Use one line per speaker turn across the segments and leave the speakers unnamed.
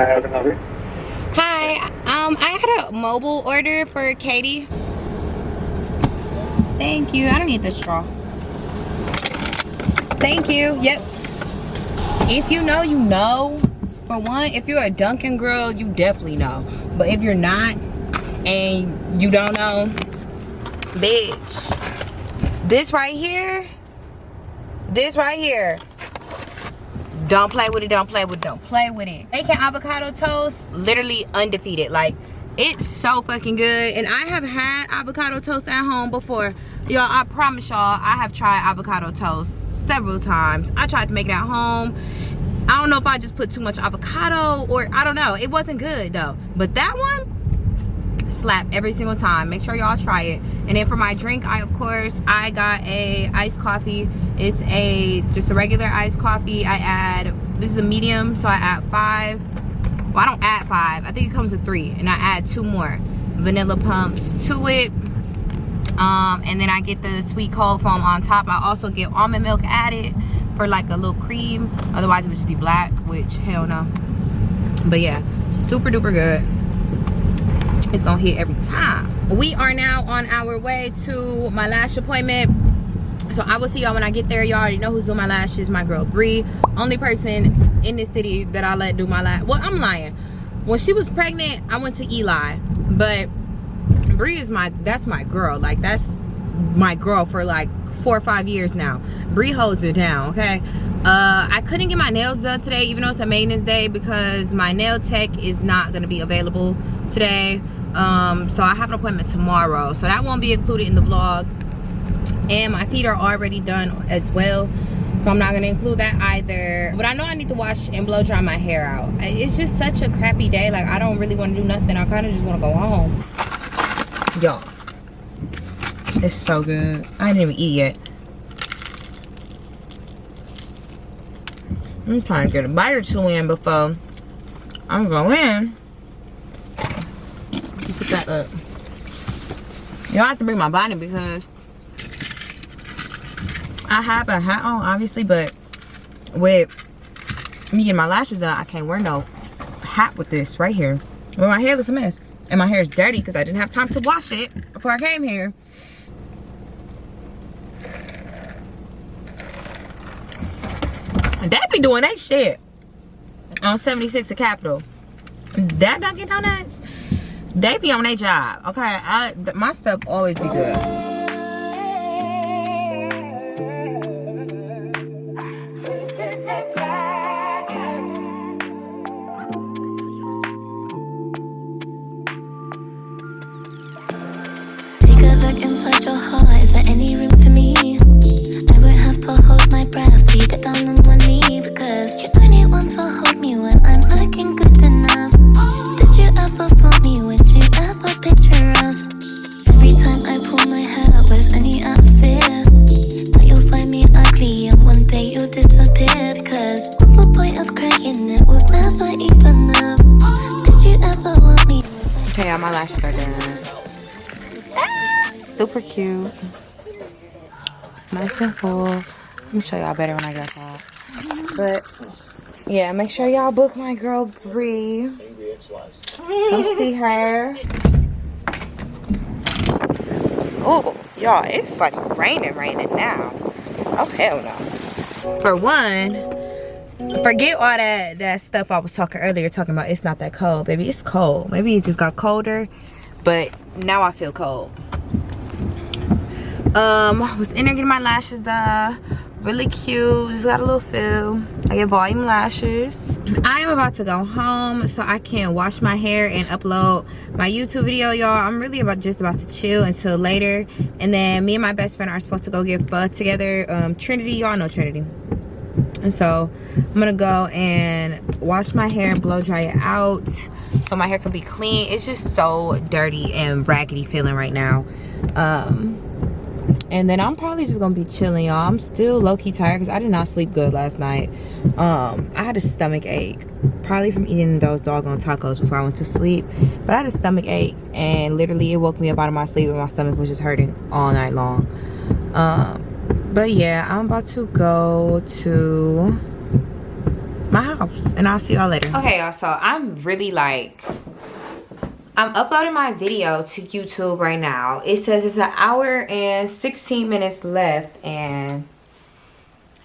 Hi, I had a mobile order for Katie. Thank you. I don't need the straw. Thank you. Yep. If you know, you know. For one, if you're a Dunkin' girl, you definitely know. But if you're not and you don't know, bitch, this right here, don't play with it, don't play with it, don't play with it. Bacon avocado toast, literally undefeated. Like, it's so fucking good. And I have had avocado toast at home before. Y'all, I promise y'all, I have tried avocado toast several times. I tried to make it at home. I don't know if I just put too much avocado or I don't know. It wasn't good though. But that one, slap every single time. Make sure y'all try it. And then for my drink, I got a iced coffee. It's just a regular iced coffee. This is a medium, so I add 5. Well, I don't add 5. I think it comes with 3, and I add 2 more vanilla pumps to it. And then I get the sweet cold foam on top. I also get almond milk added for like a little cream. Otherwise, it would just be black, which hell no. But yeah, super duper good. It's gonna hit every time. We are now on our way to my lash appointment. So I will see y'all when I get there. Y'all already know who's doing my lashes. My girl Bree. Only person in this city that I let do my lash. Well, I'm lying. When she was pregnant, I went to Eli. But Bree is that's my girl. Like, that's my girl for like 4 or 5 years now. Bree holds it down, okay? I couldn't get my nails done today, even though it's a maintenance day, because my nail tech is not gonna be available today. So I have an appointment tomorrow, so that won't be included in the vlog. And my feet are already done as well, so I'm not gonna include that either. But I know I need to wash and blow dry my hair out. It's just such a crappy day. Like, I don't really want to do nothing. I kind of just want to go home. Y'all, it's so good. I didn't even eat yet. I'm trying to get a bite or 2 in before I'm going. Put that up. Y'all have to bring my body because I have a hat on, obviously, but with me getting my lashes done, I can't wear no hat with this right here. Well, my hair looks a mess. And my hair is dirty because I didn't have time to wash it before I came here. And they be doing that shit on 76 at Capitol. That Dunkin' Donuts, they be on their job, okay? My stuff always be good.
Inside your heart, is there any room for me? I won't have to hold my breath till you get down on one knee, because you only want to hold me when I'm looking good enough. Did you ever fool me? Would you ever picture us? Every time I pull my hair out, there's any out of fear that you'll find me ugly and one day you'll disappear. Because what's the point of crying? It was never even enough. Did you ever want me?
Okay, all my lashes are done. Super cute, nice and full. Let me show y'all better when I get outside. But yeah, make sure y'all book my girl Bree. Come see her. Oh, y'all, it's like raining now. Oh hell no. For one, forget all that stuff I was talking about. It's not that cold, baby. It's cold. Maybe it just got colder, but now I feel cold. Was in there getting my lashes done. Really cute. Just got a little feel. I get volume lashes. I am about to go home so I can wash my hair and upload my YouTube video, y'all. I'm really just about to chill until later. And then me and my best friend are supposed to go get pho together. Trinity, y'all know Trinity. And so I'm gonna go and wash my hair and blow dry it out so my hair can be clean. It's just so dirty and raggedy feeling right now. And then I'm probably just gonna be chilling, y'all. I'm still low-key tired because I did not sleep good last night. I had a stomach ache, probably from eating those doggone tacos before I went to sleep. But I had a stomach ache, and literally it woke me up out of my sleep and my stomach was just hurting all night long. But yeah, I'm about to go to my house. And I'll see y'all later. Okay, y'all, so I'm really like, I'm uploading my video to YouTube right now. It says it's 1 hour and 16 minutes left, and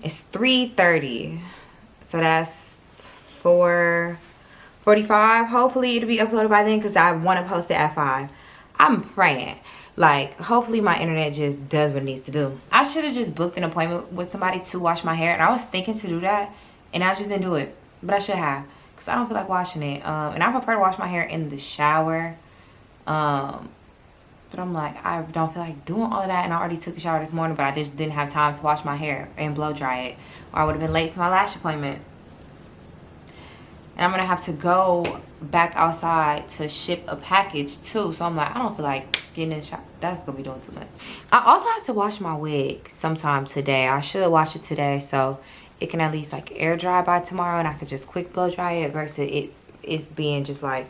it's 3:30. So that's 4:45. Hopefully it'll be uploaded by then, because I want to post it at 5. I'm praying. Like, hopefully my internet just does what it needs to do. I should have just booked an appointment with somebody to wash my hair, and I was thinking to do that, and I just didn't do it. But I should have, because I don't feel like washing it. And I prefer to wash my hair in the shower. But I'm like, I don't feel like doing all of that, and I already took a shower this morning, but I just didn't have time to wash my hair and blow dry it, or I would have been late to my lash appointment. And I'm gonna have to go back outside to ship a package too. So I'm like, I don't feel like getting in the shower. That's gonna be doing too much. I also have to wash my wig sometime today. I should wash it today, so it can at least like air dry by tomorrow, and I could just quick blow dry it, versus it's being just like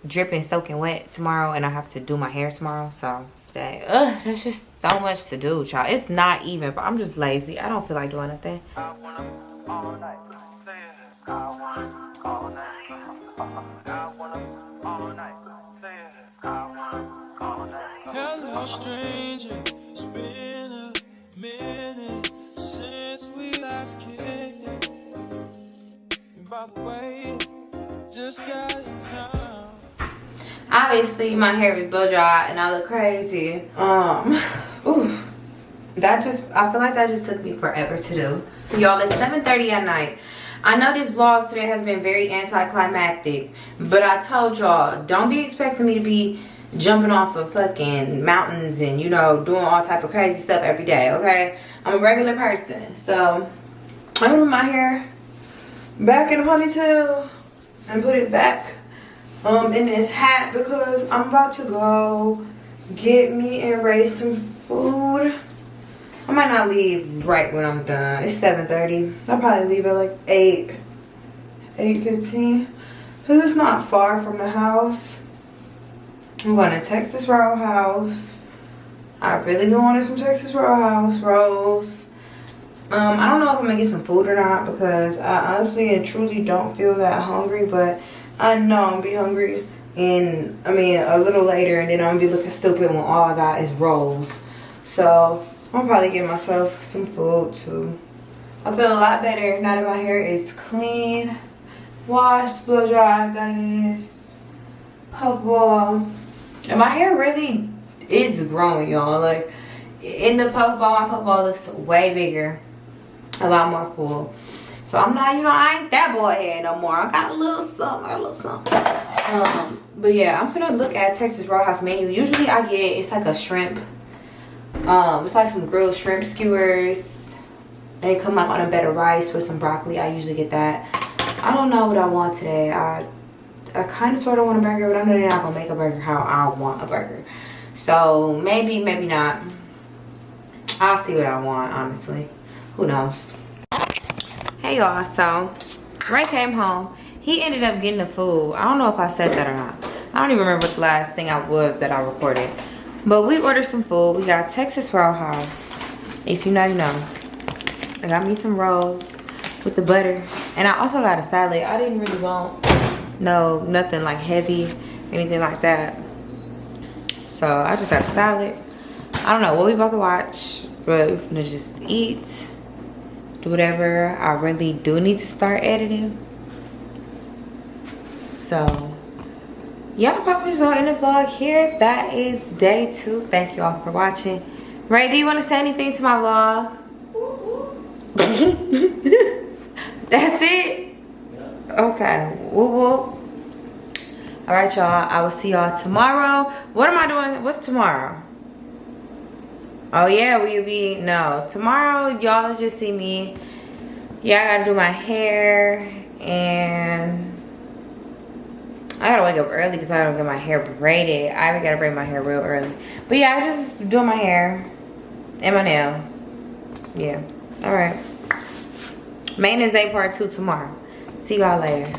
dripping, soaking wet tomorrow, and I have to do my hair tomorrow. So that's just so much to do, child. It's not even, but I'm just lazy. I don't feel like doing nothing.
Hello, stranger. It's been a minute since we last kicked. And by the way, just got in town.
Obviously my hair is blow dry and I look crazy. Ooh, I feel like that just took me forever to do. Y'all, it's 7:30 at night. I know this vlog today has been very anticlimactic, but I told y'all, don't be expecting me to be jumping off of fucking mountains and, you know, doing all type of crazy stuff every day, okay? I'm a regular person. So I'm gonna put my hair back in a ponytail and put it back in this hat, because I'm about to go get me and Ray some food. I might not leave right when I'm done. It's 7:30. I'll probably leave at like 8:15. Because it's not far from the house. I'm going to Texas Roadhouse. I really been wanting some Texas Roadhouse rolls. I don't know if I'm going to get some food or not, because I honestly and truly don't feel that hungry. But I know I'm going to be hungry a little later. And then I'm going to be looking stupid when all I got is rolls. So I'll probably get myself some food too. I feel a lot better now that my hair is clean, washed, blow dry, guys. Puff ball. And my hair really is growing, y'all. Like, in the puff ball, my puff ball looks way bigger. A lot more full. So I'm not, I ain't that boy head no more. I got a little something. But yeah, I'm gonna look at Texas Roadhouse menu. Usually I get, it's like a shrimp. It's like some grilled shrimp skewers, and they come like on a bed of rice with some broccoli. I usually get that. I don't know what I want today. I kind of sort of want a burger, but I know they're not gonna make a burger how I want a burger. So maybe not. I'll see what I want, honestly. Who knows? Hey y'all, so Ray came home. He ended up getting the food. I don't know if I said that or not. I don't even remember what the last thing was that I recorded. But we ordered some food. We got Texas Roadhouse. If you know, you know. I got me some rolls with the butter. And I also got a salad. I didn't really want nothing like heavy, anything like that. So I just got a salad. I don't know what we about to watch, but we're gonna just eat, do whatever. I really do need to start editing. So yeah, I'm probably just gonna end the vlog here. That is day 2. Thank you all for watching. Ray, do you want to say anything to my vlog? That's it? Yeah. Okay. Whoop whoop. All right, y'all. I will see y'all tomorrow. What am I doing? What's tomorrow? Oh yeah, tomorrow y'all just see me. Yeah, I gotta do my hair, and I gotta wake up early because I gotta get my hair braided. I gotta braid my hair real early. But yeah, I just doing my hair and my nails. Yeah. All right. Maintenance day part 2 tomorrow. See y'all later.